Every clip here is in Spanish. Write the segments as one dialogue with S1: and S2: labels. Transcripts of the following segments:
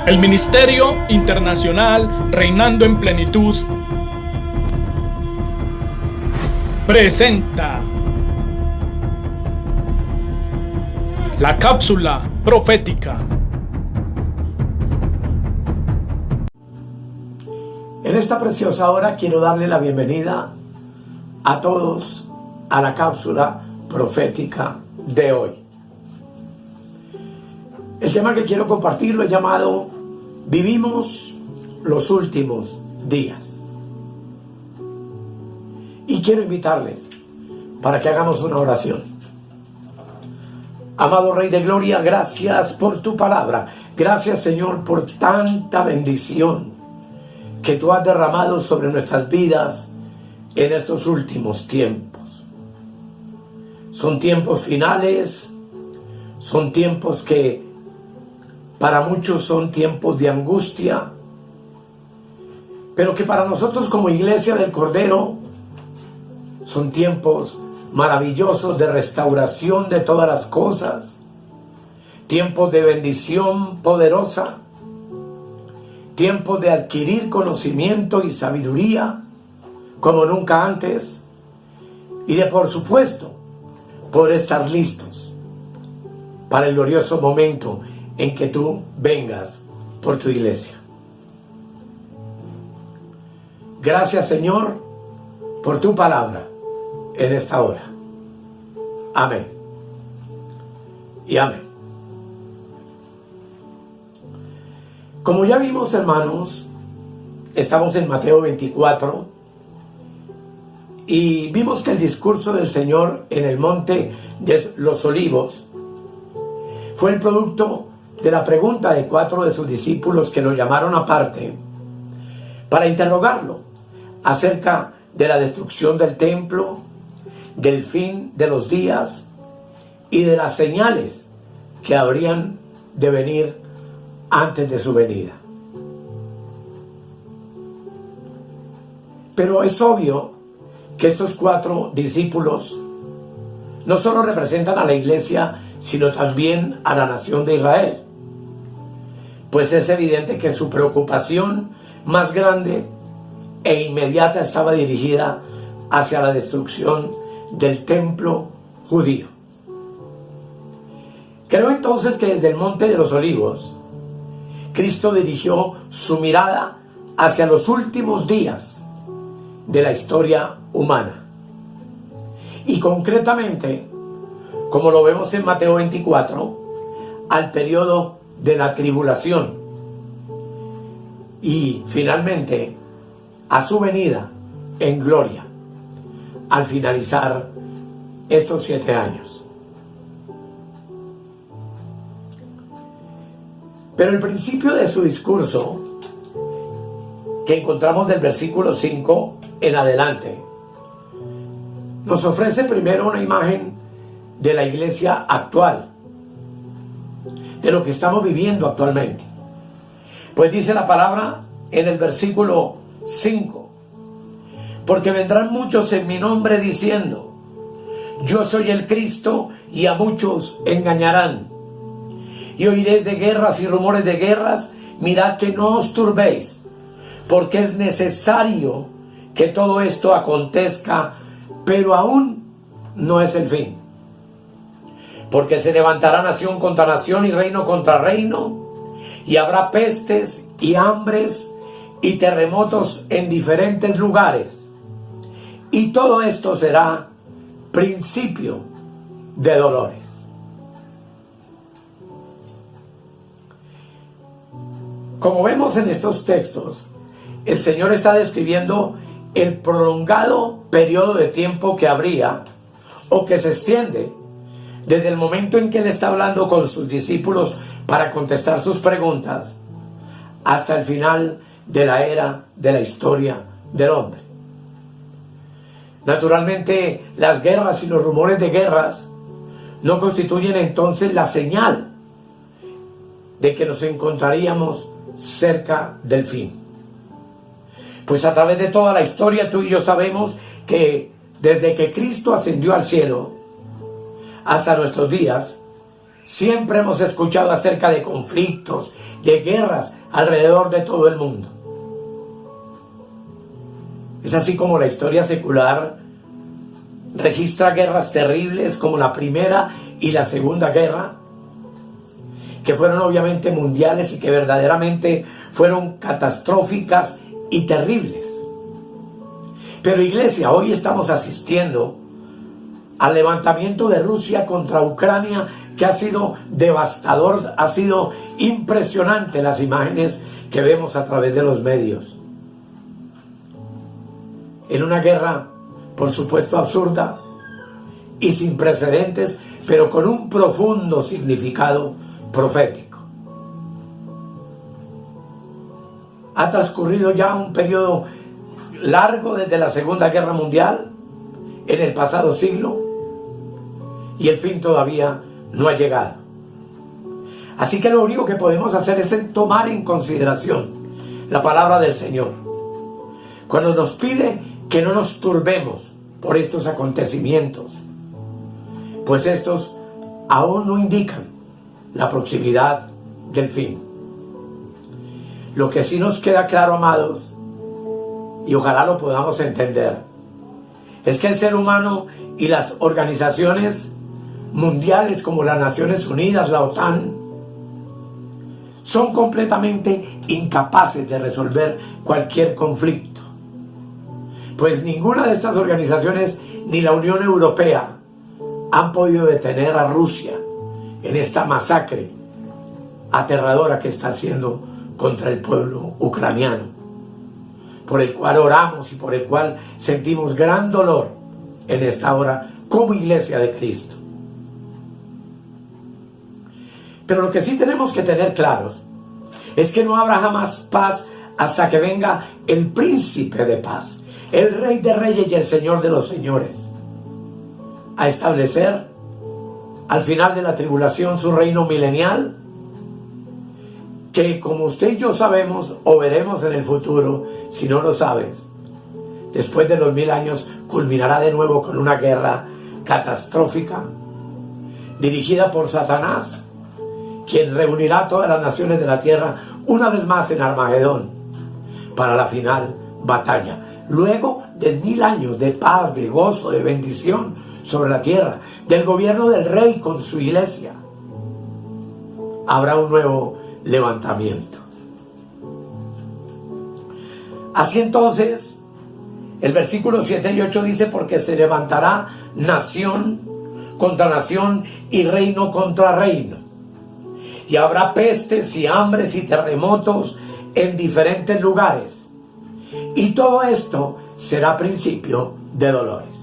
S1: El Ministerio Internacional Reinando en Plenitud presenta la cápsula profética.
S2: En esta preciosa hora quiero darle la bienvenida a todos a la cápsula profética de hoy. El tema que quiero compartir lo he llamado Vivimos los últimos días. Y quiero invitarles para que hagamos una oración. Amado Rey de Gloria, gracias por tu palabra. Gracias, Señor, por tanta bendición que tú has derramado sobre nuestras vidas en estos últimos tiempos. Son tiempos finales, son tiempos que para muchos son tiempos de angustia, pero que para nosotros como Iglesia del Cordero son tiempos maravillosos de restauración de todas las cosas, tiempos de bendición poderosa, tiempos de adquirir conocimiento y sabiduría como nunca antes, y de, por supuesto, poder estar listos para el glorioso momento en que tú vengas por tu iglesia. Gracias, Señor, por tu palabra en esta hora. Amén y amén. Como ya vimos, hermanos, estamos en Mateo 24 y vimos que el discurso del Señor en el monte de los Olivos fue el producto de la pregunta de 4 de sus discípulos que lo llamaron aparte para interrogarlo acerca de la destrucción del templo, del fin de los días y de las señales que habrían de venir antes de su venida. Pero es obvio que estos 4 discípulos no solo representan a la iglesia, sino también a la nación de Israel. Pues es evidente que su preocupación más grande e inmediata estaba dirigida hacia la destrucción del templo judío. Creo entonces que desde el Monte de los Olivos, Cristo dirigió su mirada hacia los últimos días de la historia humana. Y concretamente, como lo vemos en Mateo 24, al periodo de la tribulación y finalmente a su venida en gloria al finalizar estos 7 años. Pero el principio de su discurso, que encontramos del versículo 5 en adelante, nos ofrece primero una imagen de la iglesia actual, de lo que estamos viviendo actualmente. Pues dice la palabra en el versículo 5: porque vendrán muchos en mi nombre diciendo, yo soy el Cristo, y a muchos engañarán. Y oiréis de guerras y rumores de guerras. Mirad que no os turbéis, porque es necesario que todo esto acontezca, pero aún no es el fin. Porque se levantará nación contra nación y reino contra reino, y habrá pestes y hambres y terremotos en diferentes lugares. Y todo esto será principio de dolores. Como vemos en estos textos, el Señor está describiendo el prolongado periodo de tiempo que habría o que se extiende desde el momento en que Él está hablando con sus discípulos para contestar sus preguntas hasta el final de la era de la historia del hombre. Naturalmente, las guerras y los rumores de guerras no constituyen entonces la señal de que nos encontraríamos cerca del fin. Pues a través de toda la historia tú y yo sabemos que desde que Cristo ascendió al cielo hasta nuestros días siempre hemos escuchado acerca de conflictos, de guerras alrededor de todo el mundo. Es así como la historia secular registra guerras terribles como la Primera y la Segunda Guerra, que fueron obviamente mundiales y que verdaderamente fueron catastróficas y terribles. Pero iglesia, hoy estamos asistiendo al levantamiento de Rusia contra Ucrania, que ha sido devastador, ha sido impresionante las imágenes que vemos a través de los medios. En una guerra, por supuesto, absurda y sin precedentes, pero con un profundo significado profético. Ha transcurrido ya un periodo largo desde la Segunda Guerra Mundial, en el pasado siglo, y el fin todavía no ha llegado. Así que lo único que podemos hacer es tomar en consideración la palabra del Señor, cuando nos pide que no nos turbemos por estos acontecimientos, pues estos aún no indican la proximidad del fin. Lo que sí nos queda claro, amados, y ojalá lo podamos entender, es que el ser humano y las organizaciones mundiales como las Naciones Unidas, la OTAN, son completamente incapaces de resolver cualquier conflicto. Pues ninguna de estas organizaciones, ni la Unión Europea, han podido detener a Rusia en esta masacre aterradora que está haciendo contra el pueblo ucraniano, por el cual oramos y por el cual sentimos gran dolor en esta hora como Iglesia de Cristo. Pero lo que sí tenemos que tener claros es que no habrá jamás paz hasta que venga el príncipe de paz, el Rey de Reyes y el Señor de los Señores, a establecer al final de la tribulación su reino milenial, que como usted y yo sabemos o veremos en el futuro, si no lo sabes, después de los 1000 años culminará de nuevo con una guerra catastrófica dirigida por Satanás, quien reunirá a todas las naciones de la tierra una vez más en Armagedón para la final batalla. Luego de 1000 años de paz, de gozo, de bendición sobre la tierra, del gobierno del Rey con su iglesia, habrá un nuevo levantamiento. Así entonces, el versículo 7 y 8 dice: porque se levantará nación contra nación y reino contra reino, y habrá pestes y hambres y terremotos en diferentes lugares, y todo esto será principio de dolores.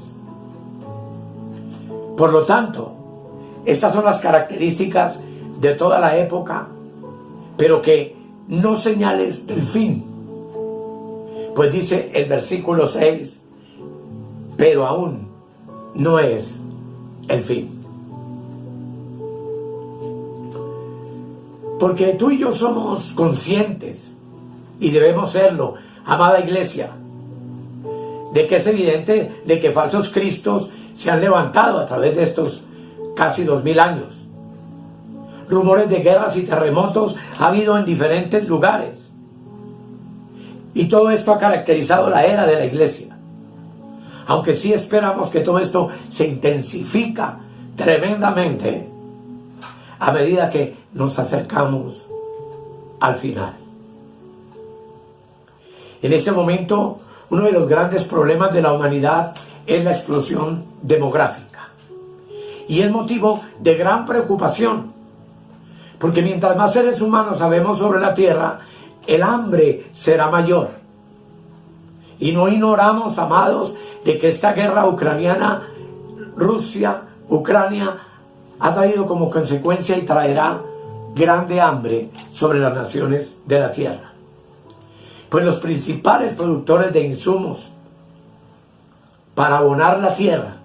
S2: Por lo tanto, estas son las características de toda la época, pero que no señales del fin. Pues dice el versículo 6, pero aún no es el fin. Porque tú y yo somos conscientes, y debemos serlo, amada iglesia, de que es evidente de que falsos cristos se han levantado a través de estos casi 2000 años. Rumores de guerras y terremotos ha habido en diferentes lugares. Y todo esto ha caracterizado la era de la iglesia. Aunque sí esperamos que todo esto se intensifica tremendamente a medida que nos acercamos al final. En este momento, uno de los grandes problemas de la humanidad es la explosión demográfica. Y es motivo de gran preocupación, porque mientras más seres humanos sabemos sobre la tierra, el hambre será mayor. Y no ignoramos, amados, de que esta guerra ucraniana, Rusia-Ucrania, ha traído como consecuencia y traerá grande hambre sobre las naciones de la tierra. Pues los principales productores de insumos para abonar la tierra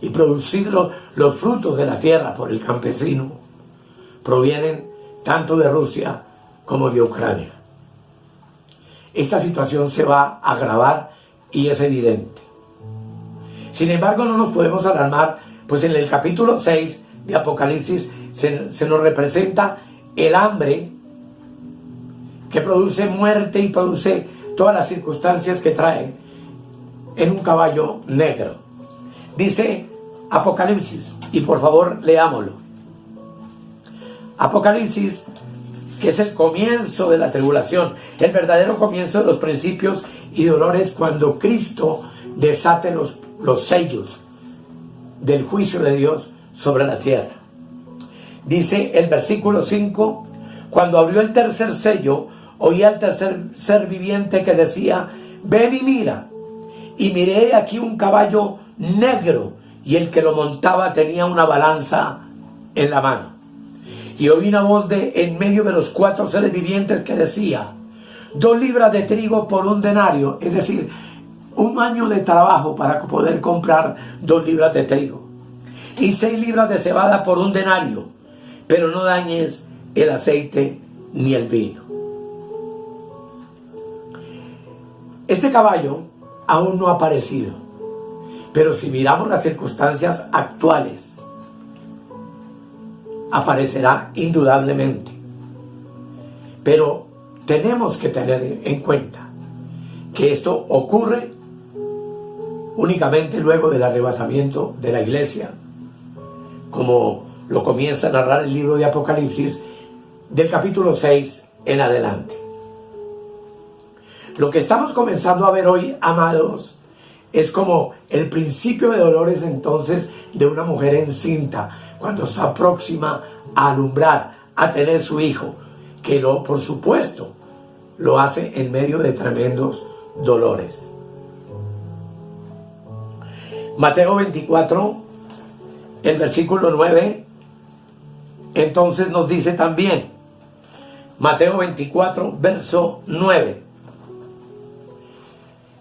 S2: y producir los frutos de la tierra por el campesino provienen tanto de Rusia como de Ucrania. Esta situación se va a agravar y es evidente. Sin embargo, no nos podemos alarmar, pues en el capítulo 6 de Apocalipsis se nos representa el hambre que produce muerte y produce todas las circunstancias que trae en un caballo negro. Dice Apocalipsis, y por favor leámoslo. Apocalipsis, que es el comienzo de la tribulación, el verdadero comienzo de los principios y dolores, cuando Cristo desate los sellos del juicio de Dios sobre la tierra. Dice el versículo 5, cuando abrió el tercer sello, oí al tercer ser viviente que decía, ven y mira. Y miré aquí un caballo negro, y el que lo montaba tenía una balanza en la mano. Y oí una voz en medio de los 4 seres vivientes que decía, 2 libras de trigo por 1 denario, es decir, 1 año de trabajo para poder comprar 2 libras de trigo, y 6 libras de cebada por 1 denario, pero no dañes el aceite ni el vino. Este caballo aún no ha aparecido, pero si miramos las circunstancias actuales, aparecerá indudablemente. Pero tenemos que tener en cuenta que esto ocurre únicamente luego del arrebatamiento de la iglesia, como lo comienza a narrar el libro de Apocalipsis del capítulo 6 en adelante. Lo que estamos comenzando a ver hoy, amados, es como el principio de dolores entonces de una mujer encinta, cuando está próxima a alumbrar, a tener su hijo, que por supuesto, lo hace en medio de tremendos dolores. Mateo 24, el versículo 9, entonces nos dice también, Mateo 24, verso 9.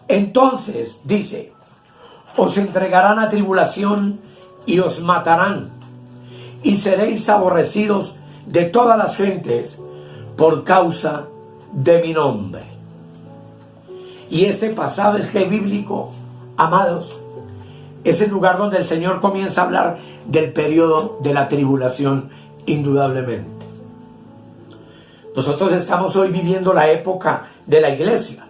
S2: Entonces dice, os entregarán a tribulación y os matarán, y seréis aborrecidos de todas las gentes por causa de mi nombre. Y este pasaje bíblico, amados, es el lugar donde el Señor comienza a hablar del periodo de la tribulación, indudablemente. Nosotros estamos hoy viviendo la época de la iglesia,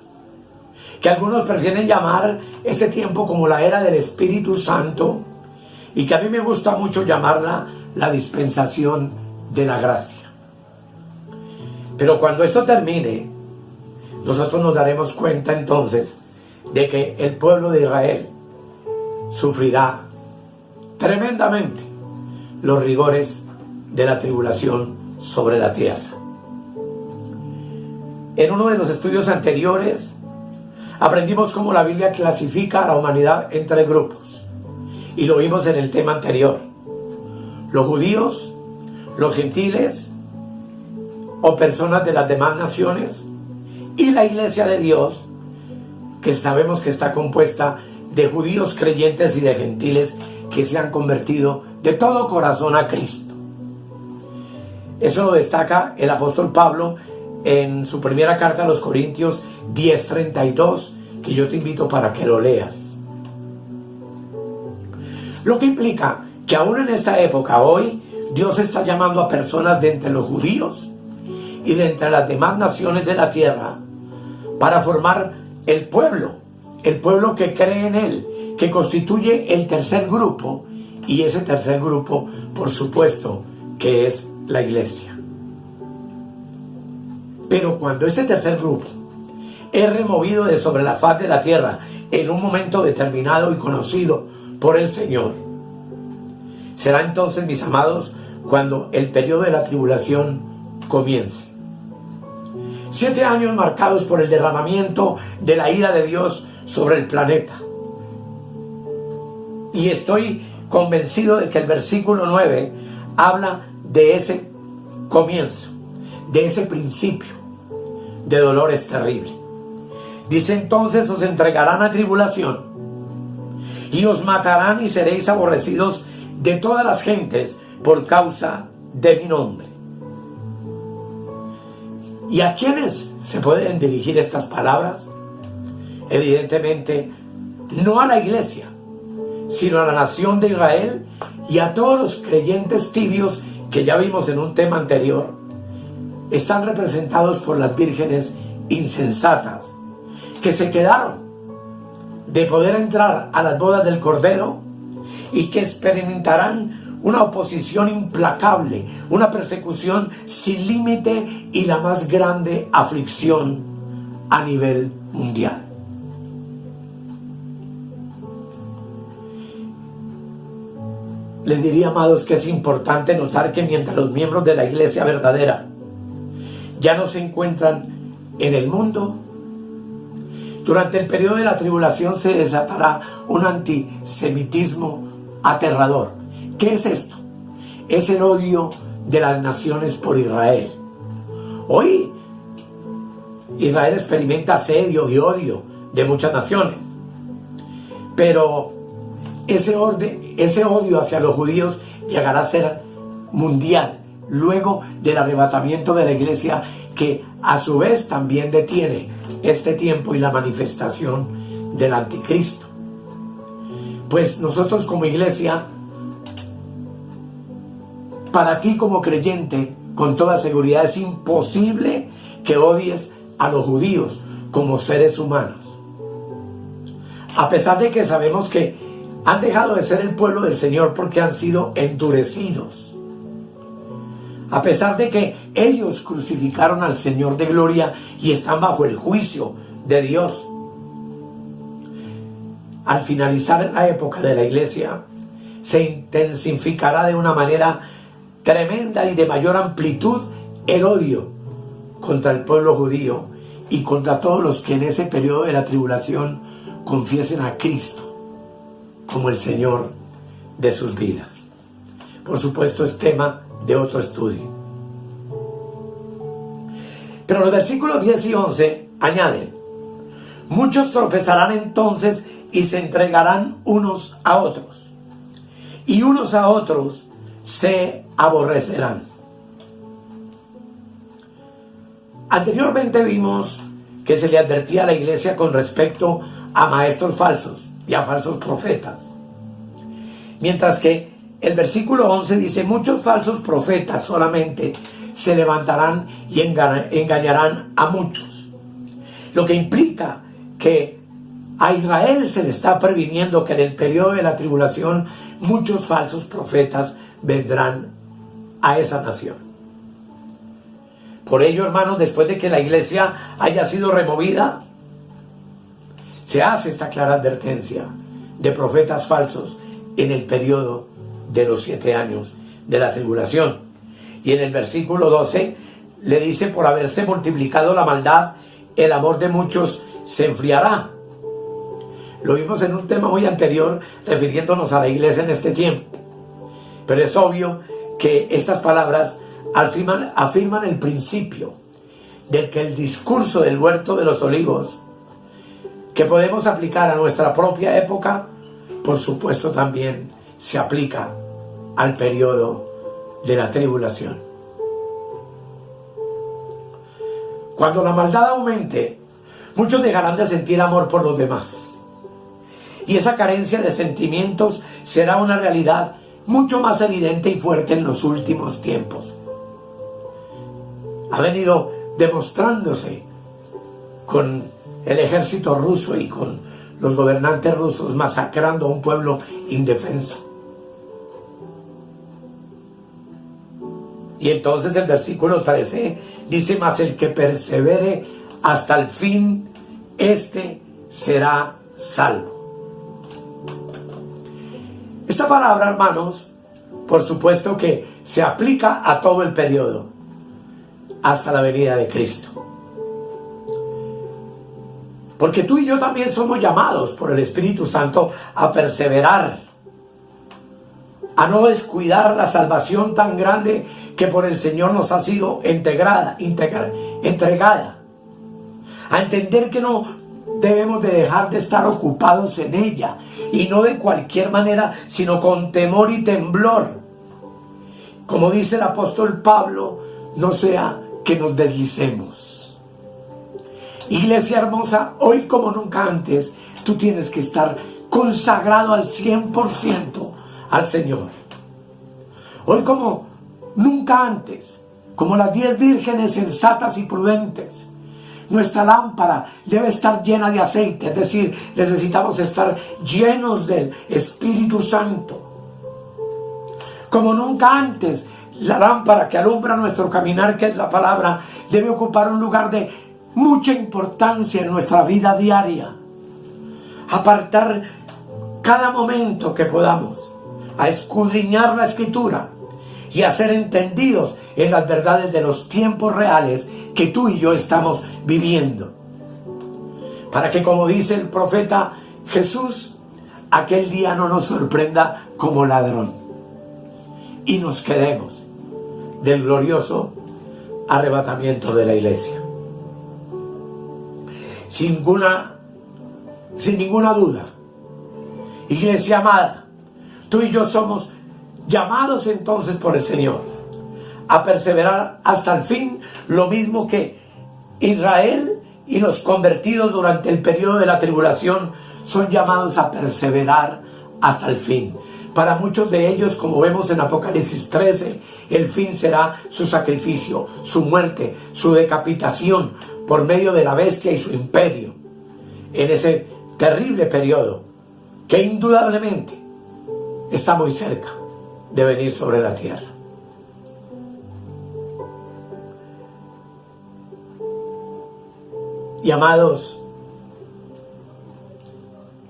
S2: que algunos prefieren llamar este tiempo como la era del Espíritu Santo, y que a mí me gusta mucho llamarla la dispensación de la gracia. Pero cuando esto termine, nosotros nos daremos cuenta entonces de que el pueblo de Israel sufrirá tremendamente los rigores de la tribulación sobre la tierra. En uno de los estudios anteriores aprendimos cómo la Biblia clasifica a la humanidad en 3 grupos, y lo vimos en el tema anterior: los judíos, los gentiles o personas de las demás naciones, y la iglesia de Dios, que sabemos que está compuesta de judíos creyentes y de gentiles que se han convertido de todo corazón a Cristo. Eso lo destaca el apóstol Pablo en su primera carta a los Corintios 10:32, que yo te invito para que lo leas. Lo que implica que aún en esta época, hoy, Dios está llamando a personas de entre los judíos y de entre las demás naciones de la tierra para formar el pueblo que cree en Él, que constituye el tercer grupo, y ese tercer grupo, por supuesto, que es la iglesia. Pero cuando este tercer grupo es removido de sobre la faz de la tierra en un momento determinado y conocido por el Señor, será entonces, mis amados, cuando el periodo de la tribulación comience. 7 años marcados por el derramamiento de la ira de Dios sobre el planeta. Y estoy convencido de que el versículo 9 habla de ese comienzo, de ese principio de dolores terrible. Dice entonces, os entregarán a tribulación y os matarán y seréis aborrecidos de todas las gentes por causa de mi nombre. ¿Y a quiénes se pueden dirigir estas palabras? Evidentemente, no a la iglesia, sino a la nación de Israel y a todos los creyentes tibios que ya vimos en un tema anterior, están representados por las vírgenes insensatas que se quedaron de poder entrar a las bodas del Cordero y que experimentarán una oposición implacable, una persecución sin límite y la más grande aflicción a nivel mundial. Les diría, amados, que es importante notar que mientras los miembros de la iglesia verdadera ya no se encuentran en el mundo, durante el periodo de la tribulación se desatará un antisemitismo aterrador. ¿Qué es esto? Es el odio de las naciones por Israel. Hoy Israel experimenta asedio y odio de muchas naciones, pero ese odio hacia los judíos llegará a ser mundial luego del arrebatamiento de la iglesia, que a su vez también detiene este tiempo y la manifestación del anticristo. Pues nosotros como iglesia, para ti como creyente, con toda seguridad es imposible que odies a los judíos como seres humanos, a pesar de que sabemos que han dejado de ser el pueblo del Señor porque han sido endurecidos, a pesar de que ellos crucificaron al Señor de gloria y están bajo el juicio de Dios. Al finalizar la época de la iglesia, se intensificará de una manera tremenda y de mayor amplitud el odio contra el pueblo judío y contra todos los que en ese periodo de la tribulación confiesen a Cristo como el Señor de sus vidas. Por supuesto, es tema de otro estudio. Pero los versículos 10 y 11 añaden: muchos tropezarán entonces y se entregarán unos a otros, y unos a otros se aborrecerán. Anteriormente vimos que se le advertía a la iglesia con respecto a maestros falsos y a falsos profetas, mientras que el versículo 11 dice: muchos falsos profetas solamente se levantarán y engañarán a muchos, lo que implica que a Israel se le está previniendo que en el periodo de la tribulación muchos falsos profetas vendrán a esa nación. Por ello, hermanos, después de que la iglesia haya sido removida, se hace esta clara advertencia de profetas falsos en el periodo de los 7 años de la tribulación. Y en el versículo 12 le dice: por haberse multiplicado la maldad, el amor de muchos se enfriará. Lo vimos en un tema muy anterior, refiriéndonos a la iglesia en este tiempo. Pero es obvio que estas palabras afirman el principio del que el discurso del huerto de los olivos, que podemos aplicar a nuestra propia época, por supuesto también se aplica al periodo de la tribulación. Cuando la maldad aumente, muchos dejarán de sentir amor por los demás, y esa carencia de sentimientos será una realidad mucho más evidente y fuerte en los últimos tiempos. Ha venido demostrándose con el ejército ruso y con los gobernantes rusos masacrando a un pueblo indefenso. Y entonces el versículo 13 dice: mas el que persevere hasta el fin, este será salvo. Esta palabra, hermanos, por supuesto que se aplica a todo el periodo, hasta la venida de Cristo. Porque tú y yo también somos llamados por el Espíritu Santo a perseverar, a no descuidar la salvación tan grande que por el Señor nos ha sido entregada, a entender que no debemos de dejar de estar ocupados en ella, y no de cualquier manera, sino con temor y temblor. Como dice el apóstol Pablo, no sea que nos deslicemos. Iglesia hermosa, hoy como nunca antes, tú tienes que estar consagrado al 100% al Señor. Hoy como nunca antes, como las 10 vírgenes sensatas y prudentes, nuestra lámpara debe estar llena de aceite, es decir, necesitamos estar llenos del Espíritu Santo. Como nunca antes, la lámpara que alumbra nuestro caminar, que es la palabra, debe ocupar un lugar de mucha importancia en nuestra vida diaria. Apartar cada momento que podamos a escudriñar la Escritura y a ser entendidos en las verdades de los tiempos reales que tú y yo estamos viviendo. Para que, como dice el profeta Jesús, aquel día no nos sorprenda como ladrón y nos quedemos del glorioso arrebatamiento de la iglesia. Sin ninguna duda, iglesia amada, tú y yo somos llamados entonces por el Señor a perseverar hasta el fin, lo mismo que Israel y los convertidos durante el periodo de la tribulación son llamados a perseverar hasta el fin. Para muchos de ellos, como vemos en Apocalipsis 13, el fin será su sacrificio, su muerte, su decapitación por medio de la bestia y su imperio, en ese terrible periodo que indudablemente está muy cerca de venir sobre la tierra. Y amados,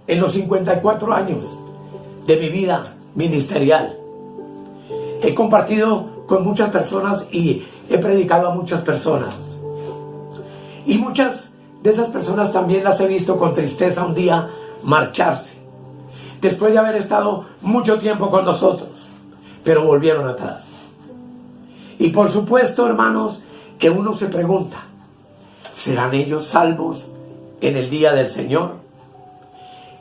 S2: en los 54 años de mi vida ministerial, he compartido con muchas personas y he predicado a muchas personas. Y muchas de esas personas también las he visto con tristeza un día marcharse, después de haber estado mucho tiempo con nosotros, pero volvieron atrás. Y por supuesto, hermanos, que uno se pregunta, ¿serán ellos salvos en el día del Señor?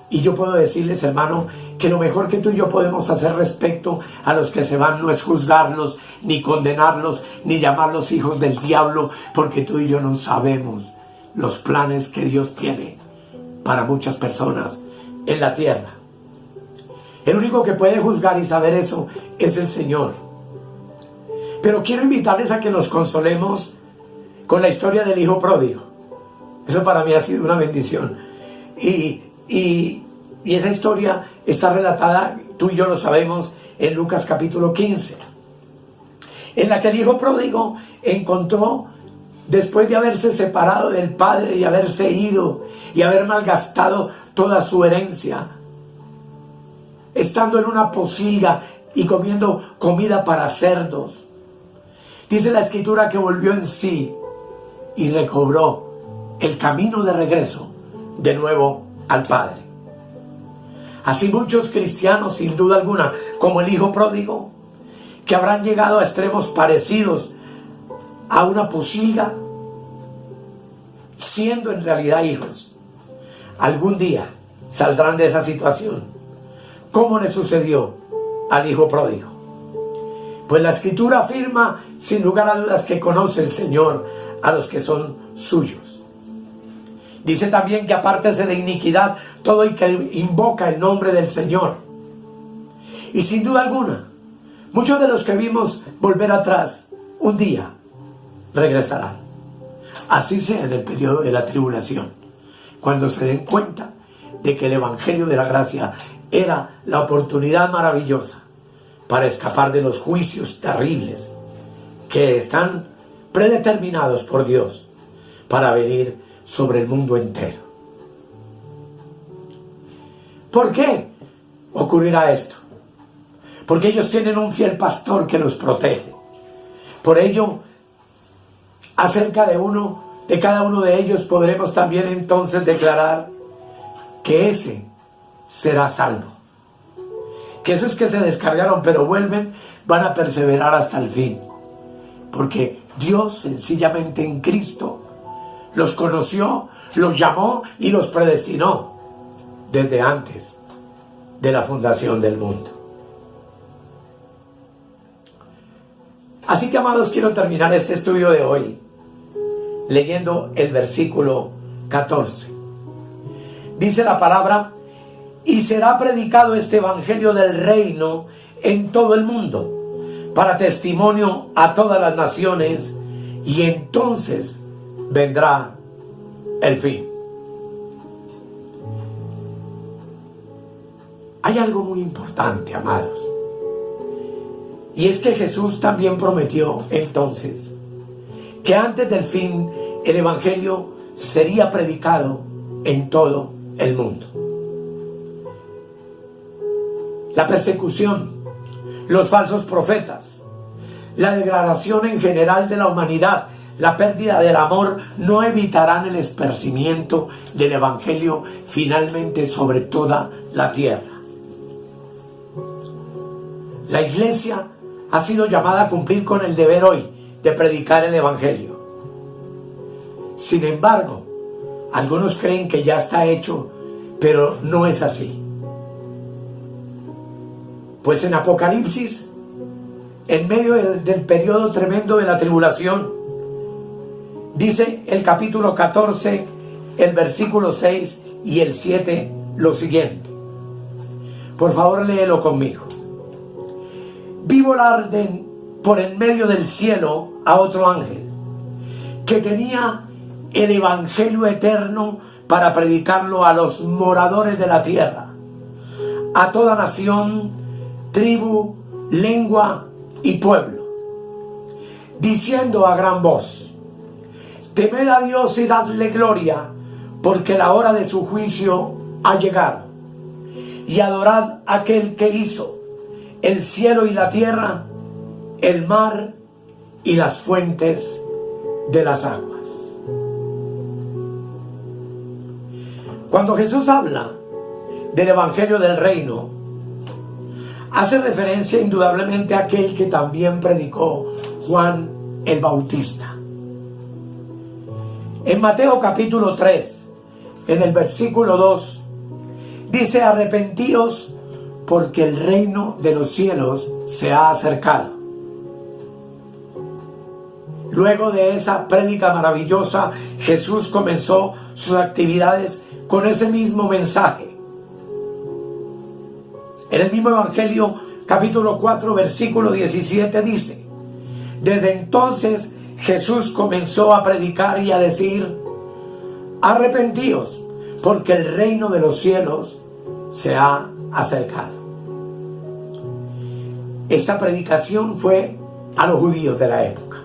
S2: Y yo puedo decirles, hermano, que lo mejor que tú y yo podemos hacer respecto a los que se van no es juzgarlos, ni condenarlos, ni llamarlos hijos del diablo, porque tú y yo no sabemos los planes que Dios tiene para muchas personas en la tierra. El único que puede juzgar y saber eso es el Señor. Pero quiero invitarles a que nos consolemos con la historia del hijo pródigo. Eso para mí ha sido una bendición. Y esa historia está relatada, tú y yo lo sabemos, en Lucas capítulo 15, en la que el hijo pródigo encontró, después de haberse separado del padre y haberse ido y haber malgastado toda su herencia, estando en una pocilga y comiendo comida para cerdos, dice la Escritura que volvió en sí y recobró el camino de regreso de nuevo al Padre. Así muchos cristianos, sin duda alguna, como el hijo pródigo, que habrán llegado a extremos parecidos a una pocilga, siendo en realidad hijos, algún día saldrán de esa situación, como le sucedió al hijo pródigo. Pues la Escritura afirma, sin lugar a dudas, que conoce el Señor a los que son suyos. Dice también que apártese de iniquidad todo el que invoca el nombre del Señor. Y sin duda alguna, muchos de los que vimos volver atrás, un día regresarán. Así sea en el periodo de la tribulación, cuando se den cuenta de que el Evangelio de la Gracia era la oportunidad maravillosa para escapar de los juicios terribles que están predeterminados por Dios para venir sobre el mundo entero. ¿Por qué ocurrirá esto? Porque ellos tienen un fiel pastor que los protege. Por ello, acerca de cada uno de ellos podremos también entonces declarar que ese será salvo. Que esos que se descargaron pero vuelven van a perseverar hasta el fin. Porque Dios sencillamente en Cristo los conoció, los llamó y los predestinó desde antes de la fundación del mundo. Así que, amados, quiero terminar este estudio de hoy leyendo el versículo 14. Dice la palabra: y será predicado este evangelio del reino en todo el mundo, para testimonio a todas las naciones, y entonces vendrá el fin. Hay algo muy importante, amados, y es que Jesús también prometió entonces que antes del fin el Evangelio sería predicado en todo el mundo. La persecución, los falsos profetas, la degradación en general de la humanidad, la pérdida del amor no evitarán el esparcimiento del Evangelio finalmente sobre toda la tierra. La iglesia ha sido llamada a cumplir con el deber hoy de predicar el Evangelio. Sin embargo, algunos creen que ya está hecho, pero no es así. Pues en Apocalipsis, en medio del periodo tremendo de la tribulación, dice el capítulo 14, el versículo 6 y el 7 lo siguiente. Por favor, léelo conmigo. Vi volar por en medio del cielo a otro ángel, que tenía el Evangelio eterno para predicarlo a los moradores de la tierra, a toda nación, tribu, lengua y pueblo, diciendo a gran voz: temed a Dios y dadle gloria, porque la hora de su juicio ha llegado, y adorad a aquel que hizo el cielo y la tierra, el mar y las fuentes de las aguas. Cuando Jesús habla del Evangelio del Reino, hace referencia indudablemente a aquel que también predicó Juan el Bautista. En Mateo capítulo 3, en el versículo 2, dice: arrepentíos, porque el reino de los cielos se ha acercado. Luego de esa prédica maravillosa, Jesús comenzó sus actividades con ese mismo mensaje. En el mismo Evangelio, capítulo 4, versículo 17 dice: desde entonces Jesús comenzó a predicar y a decir: arrepentíos, porque el reino de los cielos se ha acercado. Esta predicación fue a los judíos de la época.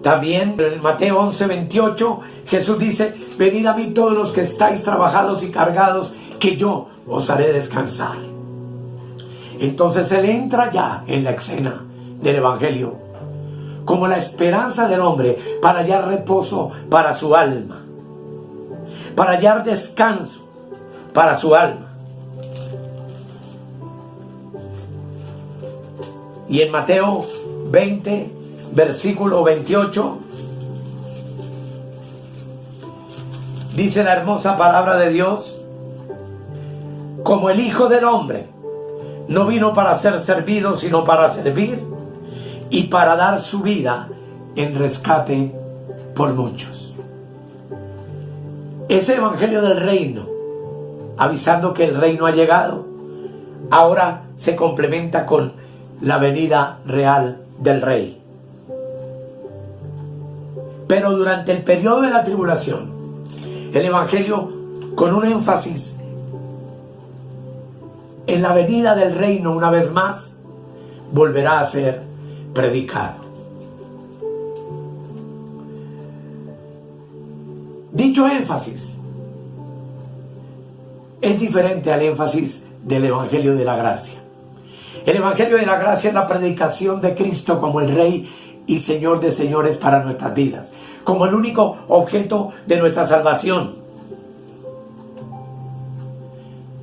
S2: También en Mateo 11, 28, Jesús dice: venid a mí todos los que estáis trabajados y cargados, que yo os haré descansar. Entonces Él entra ya en la escena del Evangelio como la esperanza del hombre para hallar reposo para su alma, para hallar descanso para su alma. Y en Mateo 20, versículo 28, dice la hermosa palabra de Dios: como el Hijo del Hombre no vino para ser servido, sino para servir y para dar su vida en rescate por muchos. Ese Evangelio del Reino, avisando que el reino ha llegado, ahora se complementa con la venida real del Rey. Pero durante el periodo de la tribulación, el Evangelio, con un énfasis en la venida del reino una vez más, volverá a ser predicado. Dicho énfasis es diferente al énfasis del Evangelio de la Gracia. El Evangelio de la Gracia es la predicación de Cristo como el Rey y Señor de señores para nuestras vidas, como el único objeto de nuestra salvación.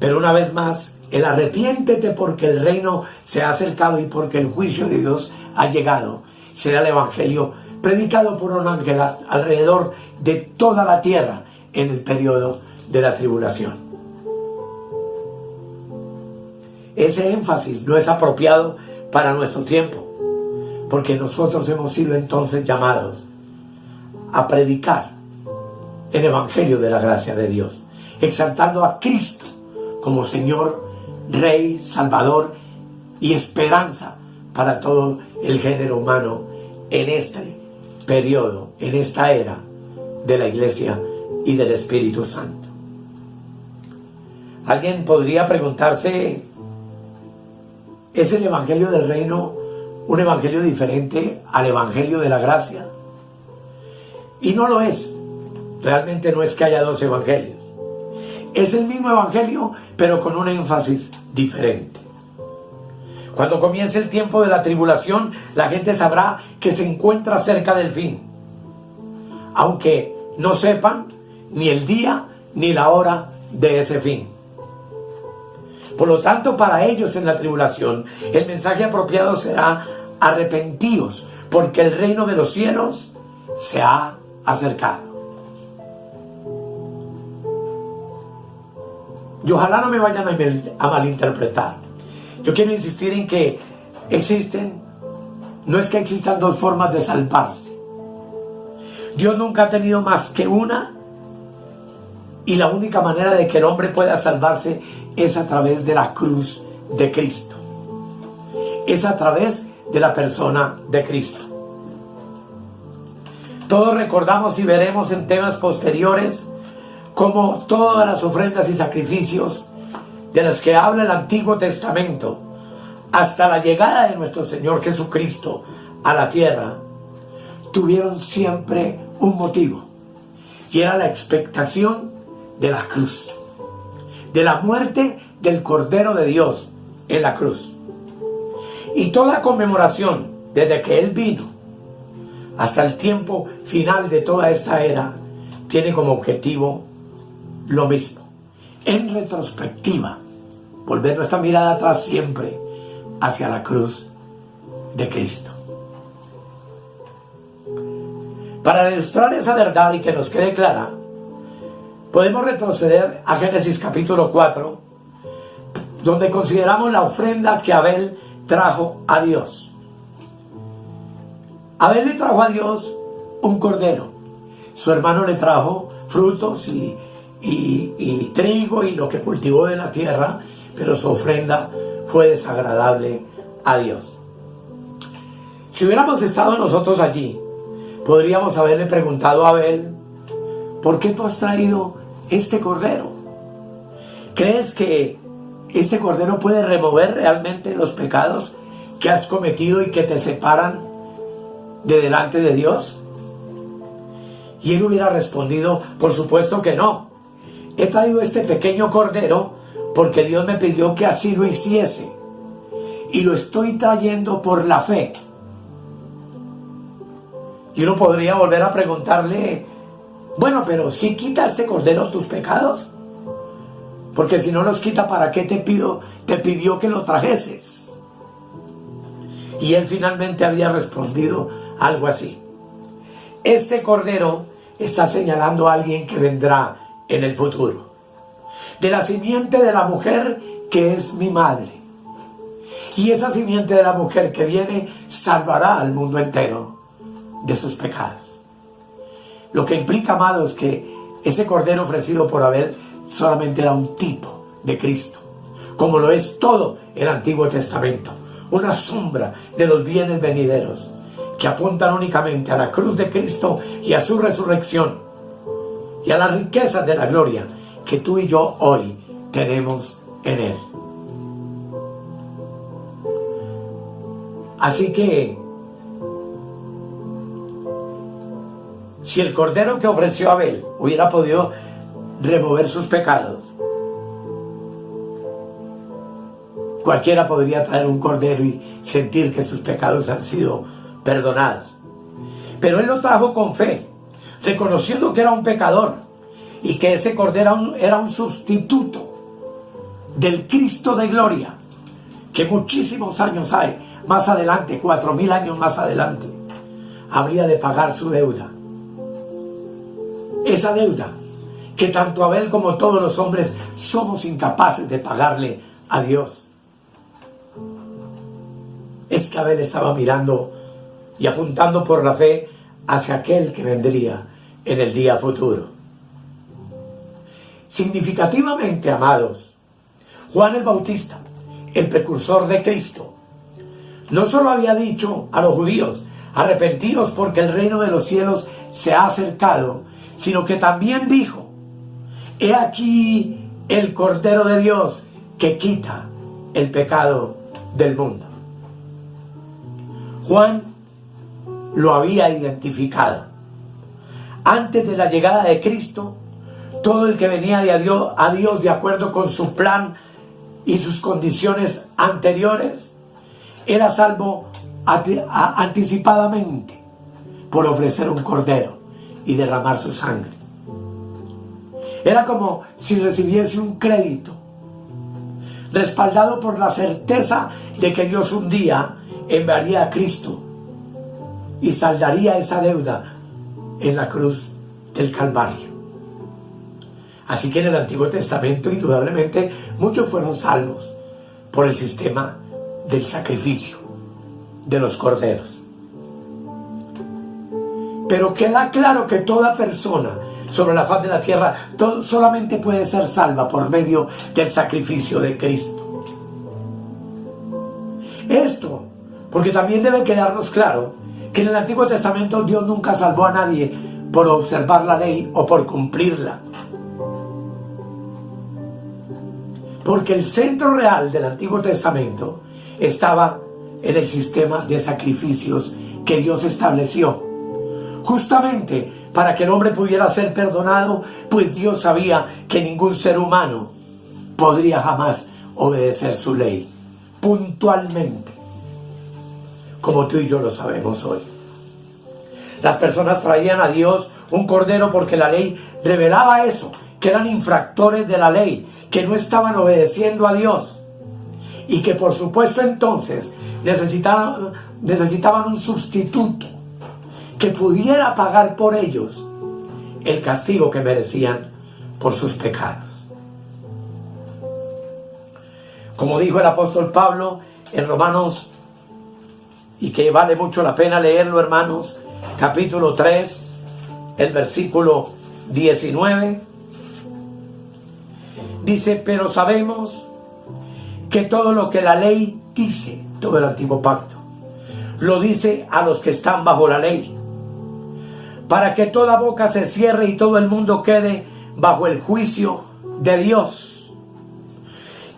S2: Pero una vez más, el arrepiéntete porque el reino se ha acercado y porque el juicio de Dios ha llegado, será el Evangelio predicado por un ángel alrededor de toda la tierra en el periodo de la tribulación. Ese énfasis no es apropiado para nuestro tiempo, porque nosotros hemos sido entonces llamados a predicar el Evangelio de la gracia de Dios, exaltando a Cristo como Señor, Rey, Salvador y esperanza para todo el género humano en este periodo, en esta era de la Iglesia y del Espíritu Santo. Alguien podría preguntarse, ¿es el Evangelio del Reino un evangelio diferente al Evangelio de la Gracia? Y no lo es. Realmente no es que haya dos evangelios. Es el mismo evangelio, pero con un énfasis diferente. Cuando comience el tiempo de la tribulación, la gente sabrá que se encuentra cerca del fin, aunque no sepan ni el día ni la hora de ese fin. Por lo tanto, para ellos en la tribulación, el mensaje apropiado será: arrepentíos, porque el reino de los cielos se ha acercado. Y ojalá no me vayan a malinterpretar. Yo quiero insistir en que no es que existan dos formas de salvarse. Dios nunca ha tenido más que una, y la única manera de que el hombre pueda salvarse es a través de la cruz de Cristo. Es a través de la persona de Cristo. Todos recordamos y veremos en temas posteriores cómo todas las ofrendas y sacrificios de los que habla el Antiguo Testamento hasta la llegada de nuestro Señor Jesucristo a la tierra tuvieron siempre un motivo, y era la expectación de la cruz, de la muerte del Cordero de Dios en la cruz. Y toda conmemoración, desde que Él vino hasta el tiempo final de toda esta era, tiene como objetivo lo mismo. En retrospectiva, volver nuestra mirada atrás siempre hacia la cruz de Cristo. Para ilustrar esa verdad y que nos quede clara, podemos retroceder a Génesis capítulo 4, donde consideramos la ofrenda que Abel trajo a Dios. Abel le trajo a Dios un cordero. Su hermano le trajo frutos y trigo y lo que cultivó de la tierra, pero su ofrenda fue desagradable a Dios. Si hubiéramos estado nosotros allí, podríamos haberle preguntado a Abel: ¿por qué tú has traído este cordero? ¿Crees que este cordero puede remover realmente los pecados que has cometido y que te separan de delante de Dios? Y él hubiera respondido: por supuesto que no. He traído este pequeño cordero porque Dios me pidió que así lo hiciese, y lo estoy trayendo por la fe. Y uno podría volver a preguntarle: bueno, pero ¿sí quita este cordero tus pecados? Porque si no los quita, ¿para qué te pidió que lo trajeses? Y él finalmente había respondido algo así: este cordero está señalando a alguien que vendrá en el futuro, de la simiente de la mujer que es mi madre. Y esa simiente de la mujer que viene salvará al mundo entero de sus pecados. Lo que implica, amados, que ese cordero ofrecido por Abel solamente era un tipo de Cristo, como lo es todo el Antiguo Testamento, una sombra de los bienes venideros que apuntan únicamente a la cruz de Cristo y a su resurrección y a las riquezas de la gloria que tú y yo hoy tenemos en Él. Así que si el cordero que ofreció Abel hubiera podido remover sus pecados, cualquiera podría traer un cordero y sentir que sus pecados han sido perdonados. Pero él lo trajo con fe, reconociendo que era un pecador y que ese cordero era un sustituto del Cristo de gloria, que muchísimos años más adelante, 4000 años más adelante, habría de pagar su deuda. Esa deuda que tanto Abel como todos los hombres somos incapaces de pagarle a Dios. Es que Abel estaba mirando y apuntando por la fe hacia aquel que vendría en el día futuro. Significativamente, amados, Juan el Bautista el precursor de Cristo, no solo había dicho a los judíos: arrepentidos porque el reino de los cielos se ha acercado, sino que también dijo: he aquí el Cordero de Dios que quita el pecado del mundo. Juan lo había identificado. Antes de la llegada de Cristo, todo el que venía a Dios de acuerdo con su plan y sus condiciones anteriores era salvo anticipadamente por ofrecer un cordero y derramar su sangre. Era como si recibiese un crédito, respaldado por la certeza de que Dios un día enviaría a Cristo y saldaría esa deuda en la cruz del Calvario. Así que en el Antiguo Testamento, indudablemente, muchos fueron salvos por el sistema del sacrificio de los corderos. Pero queda claro que toda persona sobre la faz de la tierra solamente puede ser salva por medio del sacrificio de Cristo. Esto porque también debe quedarnos claro que en el Antiguo Testamento Dios nunca salvó a nadie por observar la ley o por cumplirla. Porque el centro real del Antiguo Testamento estaba en el sistema de sacrificios que Dios estableció, justamente para que el hombre pudiera ser perdonado, pues Dios sabía que ningún ser humano podría jamás obedecer su ley puntualmente, como tú y yo lo sabemos hoy. Las personas traían a Dios un cordero porque la ley revelaba eso, que eran infractores de la ley, que no estaban obedeciendo a Dios y que por supuesto entonces necesitaban un sustituto que pudiera pagar por ellos el castigo que merecían por sus pecados. Como dijo el apóstol Pablo en Romanos, y que vale mucho la pena leerlo, hermanos, capítulo 3, el versículo 19, dice: pero sabemos que todo lo que la ley dice, todo el antiguo pacto, lo dice a los que están bajo la ley, para que toda boca se cierre y todo el mundo quede bajo el juicio de Dios,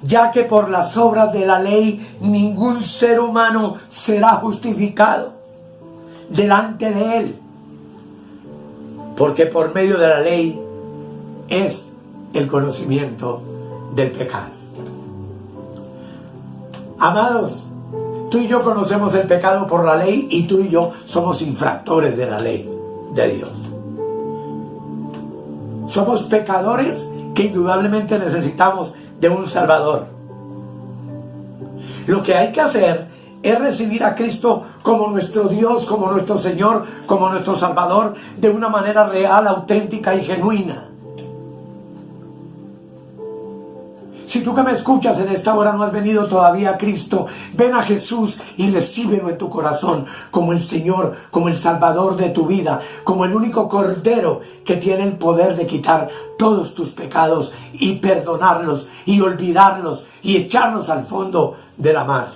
S2: ya que por las obras de la ley ningún ser humano será justificado delante de él, porque por medio de la ley es el conocimiento del pecado. Amados, tú y yo conocemos el pecado por la ley y tú y yo somos infractores de la ley de Dios. Somos pecadores que indudablemente necesitamos de un Salvador. Lo que hay que hacer es recibir a Cristo como nuestro Dios, como nuestro Señor, como nuestro Salvador, de una manera real, auténtica y genuina. Si tú que me escuchas en esta hora no has venido todavía a Cristo, ven a Jesús y recíbelo en tu corazón como el Señor, como el Salvador de tu vida, como el único Cordero que tiene el poder de quitar todos tus pecados y perdonarlos y olvidarlos y echarlos al fondo de la mar.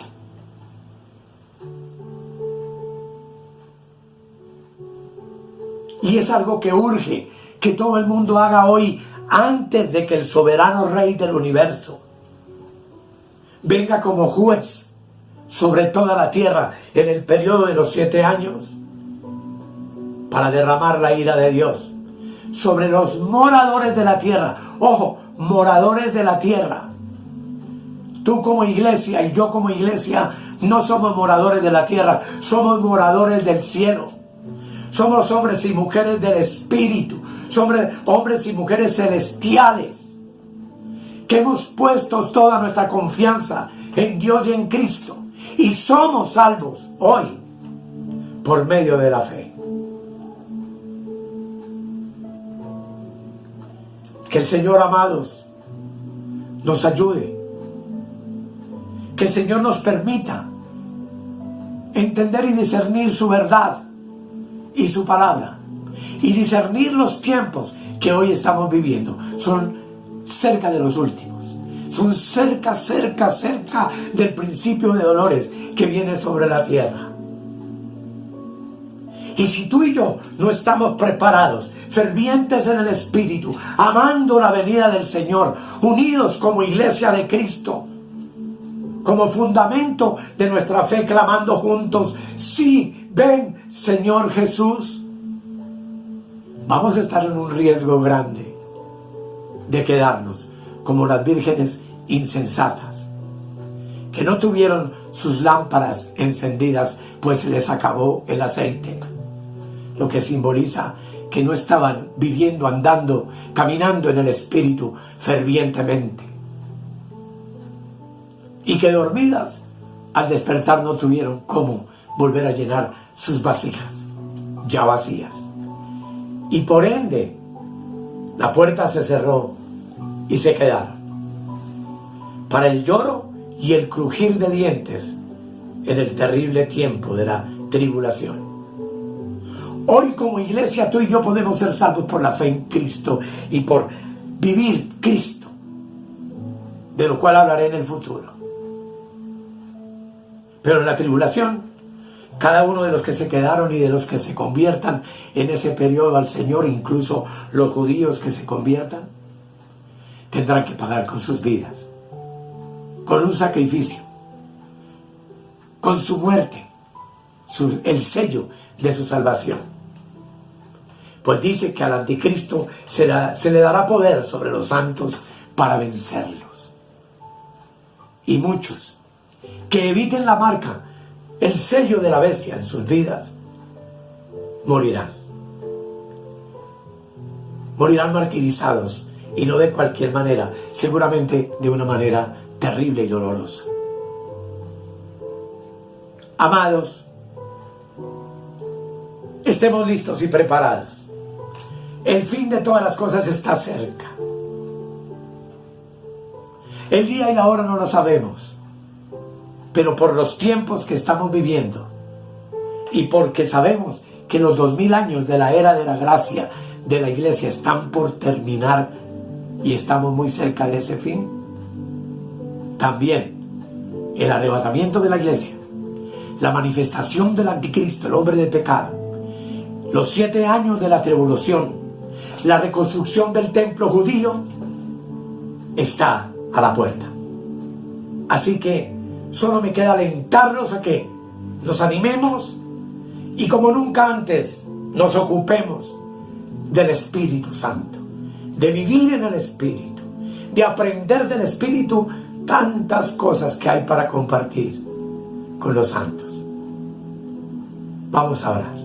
S2: Y es algo que urge que todo el mundo haga hoy, antes de que el soberano Rey del universo venga como juez sobre toda la tierra en el periodo de los 7 años para derramar la ira de Dios sobre los moradores de la tierra. Ojo, moradores de la tierra. Tú como iglesia y yo como iglesia no somos moradores de la tierra, somos moradores del cielo. Somos hombres y mujeres del Espíritu. Somos hombres y mujeres celestiales que hemos puesto toda nuestra confianza en Dios y en Cristo. Y somos salvos hoy por medio de la fe. Que el Señor, amados, nos ayude. Que el Señor nos permita entender y discernir su verdad y su palabra, y discernir los tiempos que hoy estamos viviendo. Son cerca de los últimos. son cerca del principio de dolores que viene sobre la tierra. Y si tú y yo no estamos preparados, fervientes en el Espíritu, amando la venida del Señor, unidos como iglesia de Cristo, como fundamento de nuestra fe, clamando juntos, sí, ven Señor Jesús, vamos a estar en un riesgo grande de quedarnos como las vírgenes insensatas, que no tuvieron sus lámparas encendidas, pues se les acabó el aceite. Lo que simboliza que no estaban viviendo, andando, caminando en el Espíritu fervientemente. Y que dormidas, al despertar no tuvieron cómo volver a llenar sus vasijas, ya vacías. Y por ende, la puerta se cerró y se quedaron para el lloro y el crujir de dientes en el terrible tiempo de la tribulación. Hoy como iglesia tú y yo podemos ser salvos por la fe en Cristo y por vivir Cristo, de lo cual hablaré en el futuro. Pero en la tribulación, cada uno de los que se quedaron y de los que se conviertan en ese periodo al Señor, incluso los judíos que se conviertan, tendrán que pagar con sus vidas, con un sacrificio, con su muerte, el sello de su salvación. Pues dice que al anticristo se le dará poder sobre los santos para vencerlos. Y muchos que eviten la marca, el sello de la bestia en sus vidas, morirán. Morirán martirizados, y no de cualquier manera, seguramente de una manera terrible y dolorosa. Amados, estemos listos y preparados. El fin de todas las cosas está cerca. El día y la hora no lo sabemos, pero por los tiempos que estamos viviendo y porque sabemos que los 2000 años de la era de la gracia de la iglesia están por terminar y estamos muy cerca de ese fin, también el arrebatamiento de la iglesia, la manifestación del anticristo, el hombre de pecado, los 7 años de la tribulación, la reconstrucción del templo judío está a la puerta. Así que solo me queda alentarlos a que nos animemos y como nunca antes nos ocupemos del Espíritu Santo, de vivir en el Espíritu, de aprender del Espíritu tantas cosas que hay para compartir con los santos. Vamos a orar.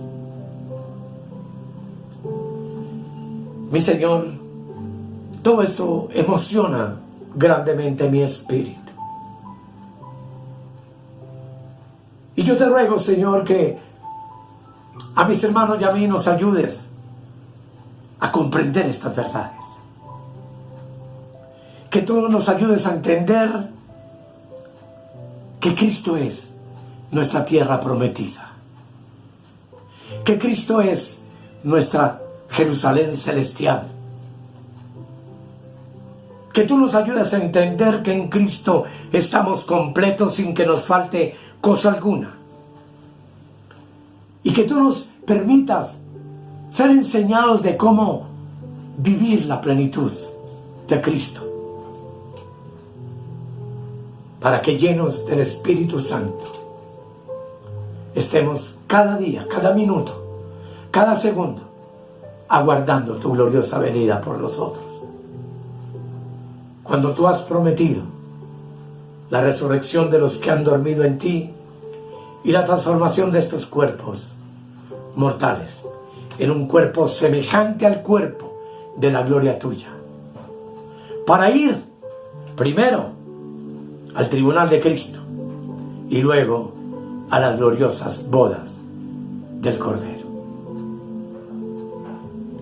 S2: Mi Señor, todo esto emociona grandemente mi espíritu. Y yo te ruego, Señor, que a mis hermanos y a mí nos ayudes a comprender estas verdades. Que tú nos ayudes a entender que Cristo es nuestra tierra prometida. Que Cristo es nuestra Jerusalén celestial. Que tú nos ayudes a entender que en Cristo estamos completos sin que nos falte cosa alguna. Y que tú nos permitas ser enseñados de cómo vivir la plenitud de Cristo. Para que llenos del Espíritu Santo estemos cada día, cada minuto, cada segundo aguardando tu gloriosa venida por nosotros. Cuando tú has prometido la resurrección de los que han dormido en ti y la transformación de estos cuerpos mortales en un cuerpo semejante al cuerpo de la gloria tuya, para ir primero al tribunal de Cristo y luego a las gloriosas bodas del Cordero.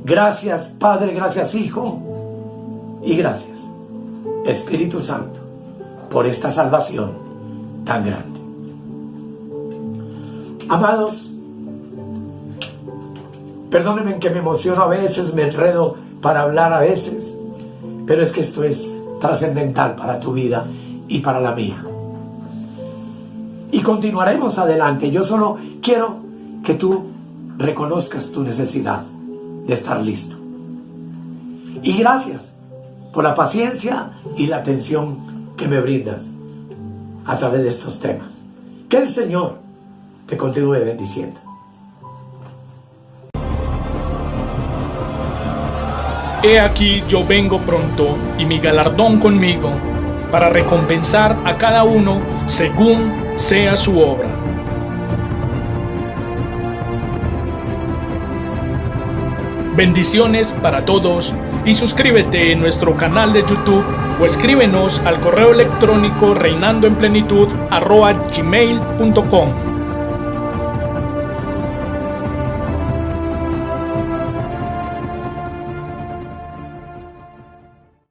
S2: Gracias Padre, gracias Hijo y gracias Espíritu Santo por esta salvación tan grande. Amados, perdónenme que me emociono a veces, me enredo para hablar a veces, pero es que esto es trascendental para tu vida y para la mía. Y continuaremos adelante. Yo solo quiero que tú reconozcas tu necesidad de estar listo. Y gracias por la paciencia y la atención que me brindas a través de estos temas. Que el Señor te continúe bendiciendo.
S1: He aquí yo vengo pronto, y mi galardón conmigo, para recompensar a cada uno según sea su obra. Bendiciones para todos, y suscríbete en nuestro canal de YouTube o escríbenos al correo electrónico reinandoenplenitud@gmail.com.